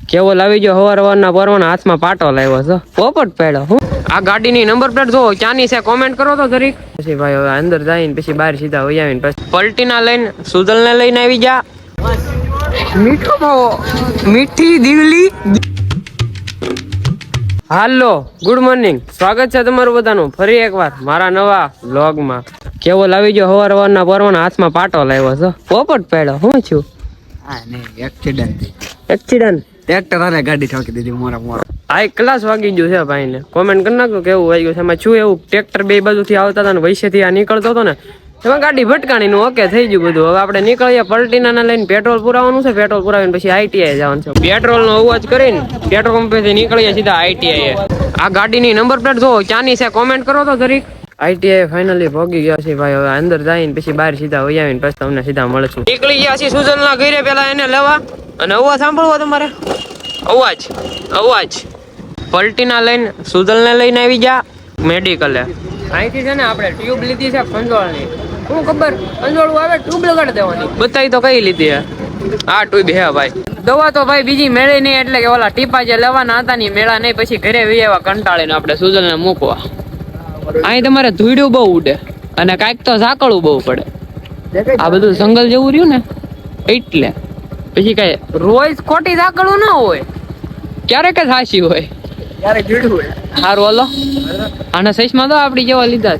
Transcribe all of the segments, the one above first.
કેવો લાવી ગયો હવારના પરવાના હાથમાં પાટો લાવ્યો છે પોપટ પેડો હું આ ગાડીની નંબર પ્લેટ જો ક્યાંની છે કોમેન્ટ કરો તો જરીક પછી ભાઈ હવે અંદર જઈને પછી બહાર સીધા વહી આવીને પછી પલટીના લઈને સુજલને લઈને આવી જા મીઠો માવો મીઠી દીવલી હાલો ગુડ મોર્નિંગ સ્વાગત છે તમારું બધાનું ફરી એકવાર મારા નવા વ્લોગમાં કેવો લાવી ગયો હવારના પરવાના હાથમાં પાટો લાવ્યો છે પોપટ પેડો હું છું હા નહીં એક્સિડન્ટ ટ્રેક્ટર અને ગાડી ઠોકી દીધી મોરા આ ક્લાસ વાગી ગયું છે ભાઈ ને કોમેન્ટ કરી નાખો કેવું વાગ્યું છે એમાં શું એવું ટ્રેક્ટર બે બાજુથી આવતા હતા ને વૈસેથી આ નીકળતો હતો ને એમાં ગાડી ભટકાણી નું ઓકે થઈ ગયું બધું હવે આપણે નીકળીએ પલટીના લઈને પેટ્રોલ પુરાવાનું છે પેટ્રોલ પુરાવીને પછી આઈટીઆઈ જવાનું છે પેટ્રોલ નો અવાજ કરીને પેટ્રોલ પંપેથી નીકળીએ સીધા આઈટીઆઈ આ ગાડીની નંબર પ્લેટ જો ક્યાંની છે કોમેન્ટ કરો તો જરીક આઈટીઆઈ ફાઇનલી ભોગી ગયા છે ભાઈ હવે અંદર જઈને પછી બહાર સીધા વહી આવીને પછી તમને સીધા મળશું નીકળી ગયા છે સુજલના ઘરે પેલા એને લેવા અને અવાજ સાંભળવો તમારે અવાજ પલટીના લઈને સુજલને લઈને આવી જા મેડિકલે અહીંથી છે ને આપણે ટ્યુબ લીધી છે કંજોળની શું ખબર કંજોળું આવે ટ્યુબ લગાડી દેવાની બતાવી તો કઈ લીધી આ ટ્યુબ હે ભાઈ દવા તો ભાઈ બીજી મેળે નહીં એટલે કે ઓલા ટીપા જે લેવાના હતા ની મેળા નહીં પછી ઘરે વિયેવા કંટાળીને આપણે સુજલને મૂકવા અહીં તમારે ધૂળ્યું બહુ ઉડે અને કાંઈક તો ઝાકળું બહુ પડે આ બધું જંગલ જેવું રહ્યું ને એટલે પછી કઈ રોજ ખોટી ઝાકળું ના હોય ક્યારેક જ હાસી હોય સારું હાલો આના સૈસમાં તો આપડી જેવા લીધા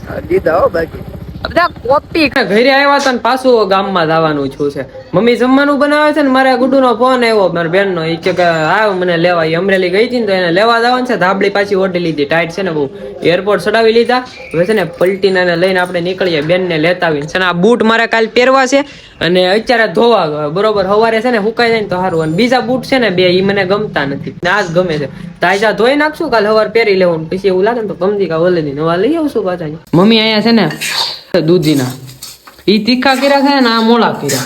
બધા કોપી ઘરે આવ્યા હતા ને પાછું ગામમાં જવાનું છું છે મમ્મી જમવાનું બનાવે છે ને મારે ગુડ્ડુ નો ફોન આવ્યો મારા બેન નો એ કે આવ મને લેવા અમરેલી ગઈ હતી ને તો એને લેવા જવાનું છે ધાબળી પાછી ઓઢી લીધી ટાઈટ છે ને બહુ એરપોર્ટ ચડાવી લીધા હવે છે ને પલટીને લઈને આપણે નીકળીએ બેન ને લેતા આવીને છે ને આ બૂટ મારે કાલ પહેરવા છે અને અત્યારે ધોવા બરોબર સવારે છે ને સુકાઈ જાય ને તો સારું અને બીજા બૂટ છે ને બે એ મને ગમતા નથી આ જ ગમે છે તાજા ધોઈ નાખશું કાલ સવાર પહેરી લેવું પછી એવું લાગે ને તો ગમતી કા ઓલેની નવા લઈ આવશું પાછા મમ્મી અહીંયા છે ને દૂધીના ઈ તીખા કર્યા છે ને આ મોળા કર્યા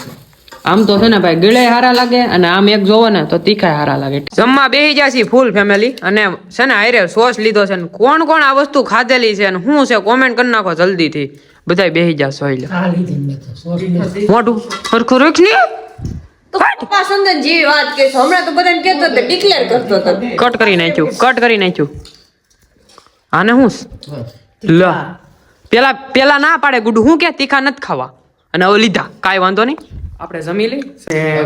આમ તો છે ને ભાઈ ગળે હારા લાગે અને આમ એક જોવો ને તો તીખા હારા લાગે જમવા બેસી જશે ફૂલ ફેમિલી અને છે ને હારે સોસ લીધો છે કોણ કોણ આ વસ્તુ ખાધેલી છે અને શું છે કોમેન્ટ કરી નાખો જલ્દી થી બધા બેસી જશો મોટું સરખું રીક્ષ ની કટ કરી નાખ્યું આને હું પેલા ના પાડે ગુડું હું કે તીખા નથી ખાવા અને હવે લીધા કાંઈ વાંધો નહીં આપણે જમી લઈ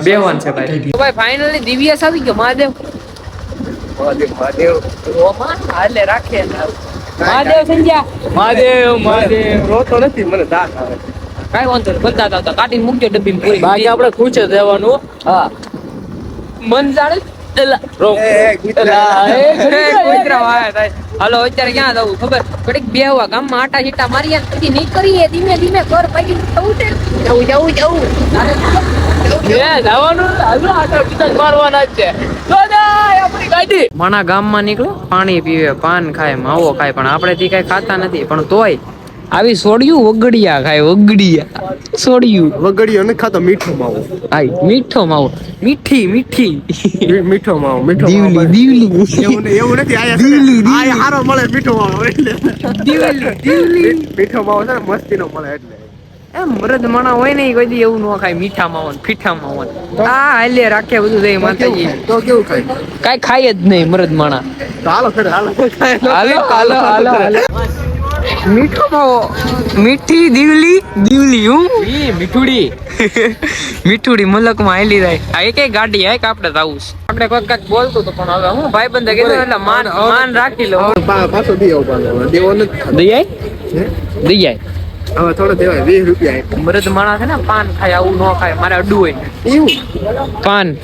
બેહવાન છે ભાઈ ફાઇનલી દિવ્યાસ આવી ગયો મહાદેવ હાલે રાખે મહાદેવ સંજ્યા મહાદેવ રોતો નથી મને દાંત આવે કાંઈ વાંધો નહીં બધા આવતા કાઢીને મૂકજો ડબ્બી પૂરી બાકી આપણે ખૂંચે દેવાનું હા મન જાણે હાલો અત્યારે ક્યાં જવું ખબર કડીક બેહવા ગામમાં આટા છીટા મારીએ પછી નીકળીએ ધીમે ધીમે ઘર પગી માણા ગામમાં નીકળો પાણી પીવે પાન ખાય માવો ખાય પણ આપણે થી કઈ ખાતા નથી પણ તોય આવી સોડિયું વગડિયા ખાય વગડિયું નથી ખાતો મીઠો માવો મીઠો માવો મીઠો માવો દીવલી એવું નથી આયા હારો મળે મીઠો માવો એટલે મીઠો માવો છે ને મસ્તીનો મળે એટલે એમ મરદ માણા હોય ને કોઈ દી એવું ન ખાય મીઠા માવો ફીઠા માવો હાલે રાખે બધું જઈ માતાજી તો કેવું ખાય કાઈ ખાય જ નહીં મરદ માણા હાલો મીઠો માવો મીઠી દીવલી હું મીઠુડી મલકમાં આલી જાય આ એક ગાડી એક આપણે જાવું છે આપણે કોઈ કાક બોલતું તો પણ હવે હું ભાઈ બંધ કીધું એટલે માન રાખી લો પાછો દેવો નથી દઈ જાય હવે થોડો દેવાય 20 રૂપિયા મરદ માણસ છે ને પાન ખાય આવું ન ખાય મારે અડું હોય એવું પાન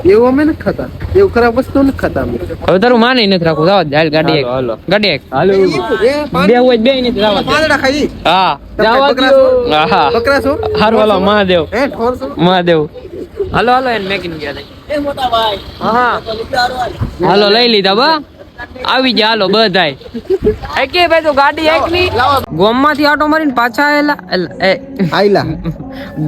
એવું અમે નથી ખાતા એવું ખરાબ વસ્તુ નથી ખાતા અમે હવે તારું માને નથી રાખવું જાવ ગાડી એક હાલો બે હોય બે નથી જાવ પાંદડા ખાઈ હા જાવ હા બકરા છો હારું હાલો મહાદેવ હાલો એને મેકીને ગયા એ મોટા ભાઈ હા હાલો લઈ લીધા બા આવી જા હાલો બધાય એકે ભાઈ તો ગાડી એકની ગામમાંથી આટો મારીને પાછા આયલા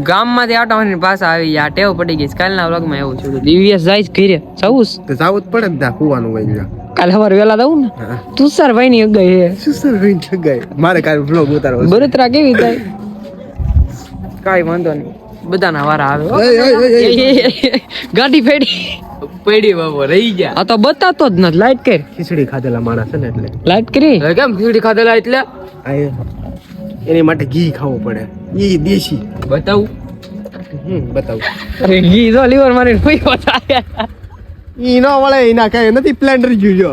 ગામમાંથી આટો મારીને પાછા આવી ગયા ટેવ પડી ગઈ કાલના વ્લોગમાં એવું છે દિવ્યેશ જાય ઘરે જાવું જ પડે ને કુવાનું હોય કાલે સવારે વેલા દઉં ને તુષારભાઈ ની અગાઈ મારે કાલે વ્લોગ ઉતારવો બરોતરા કેવી થાય કાઈ વાંધો નહીં બધાના વારા આવે હો. ગાડી પડી બાબો રહી ગયા. આ તો બતાતો જ નથી. લાઈટ કર, ખીચડી ખાધેલા માણસ છે ને એટલે લાઈટ કરી. હવે કેમ ખીચડી ખાધેલા એટલે એની માટે ઘી ખાવું પડે. ઈ દેશી. બતાવું. બતાવું. અરે ઘી જો લીવર મારીને પીવો થાય. ઈ નો વળે એના કઈ નથી પ્લેન્ડર ગયું જો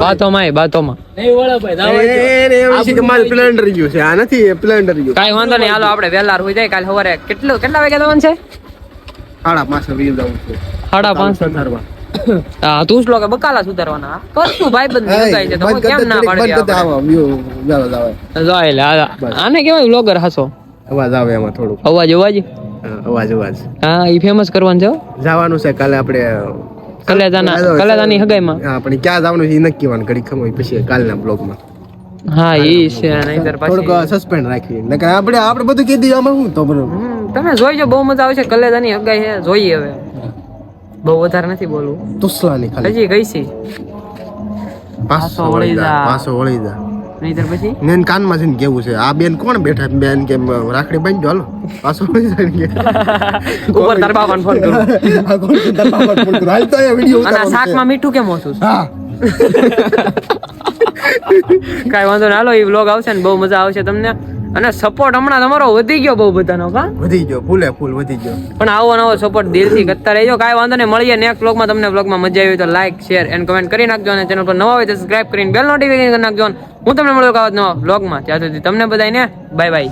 બાતોમાં નહીં વળો ભાઈ પ્લેન્ડર ગયું છે. આ નથી પ્લેન્ડર ગયું. કાઈ વાંધો નહીં. હાલો આપણે વેલા હોઈ જાય. કાલે સવારે કેટલા વાગે જવાનું છે? 5:30 વીર જવું છે. 5:30. સુધારવા. હા તું શ્લોક બકાલા સુધારવાના. કશું ભાઈબંધ મુકાય છે તો બંધ કેમ ના બંધ પાડી કરી આવો. વ્યૂ જાવ જોઈ લે આને કેવાય વ્લોગર હસો. અવાજ આવે એમાં થોડુંક. અવાજ અવાજ હા ઈ ફેમસ કરવાનું છે હો. જવાનું છે કાલે આપણે કલેજાની હગાઈમાં. આપણે ક્યાં જવાનું છે એ નક્કી કરવાનું. ઘડી ખમોય પછી કાલના બ્લોગમાં હા ઈ છે. નહીંતર થોડુંક પછી સસ્પેન્ડ રાખી. નકર આપણે બધું કીધું આમાં શું તો બરોબર. તમે જોઈજો બહુ મજા આવશે. કલેજાની હગાઈ છે જોઈએ હવે. બહુ વધારે નથી બોલવું. તુસલાની ખાલી હજી ગઈ છે. પાછો વળી જા. નહીંતર પછી મેન કાનમાં છે ને કેવું છે આ બેન કોણ બેઠા બેન કે રાખડી બાંધજો હાલો પાછો વળી જાય કે ઉપર તાર બાપાને ફોન કરું. આ કોણ છે તારા બાપાને ફોન કરું. હાલ તો એ વિડિયો અને આ શાકમાં મીઠું કેમ ઓછું છે? હા કાંઈ વાંધો ના. હાલો એ વ્લોગ આવશે ને બહુ મજા આવશે તમને. અને સપોર્ટ હમણાં તમારો વધી ગયો બહુ બધાનો. કા વધી ગયો ફૂલ વધી ગયો. પણ આવો નવો સપોર્ટ દિલથી કરતા રહેજો. કાંઈ વાંધો નહીં. મળીએ નેક્સ્ટ વ્લોગમાં. તમને વ્લોગમાં મજા આવી તો લાઈક શેર એન્ડ કમેન્ટ કરી નાખજો. અને ચેનલ પર નવા હોય તો સબસ્ક્રાઇબ કરીને બેલ નોટિફિકેશન કરી નાખજો. હું તમને મળ્યો આવા નવા વ્લોગમાં. ત્યાં સુધી તમને બધાને બાય બાય.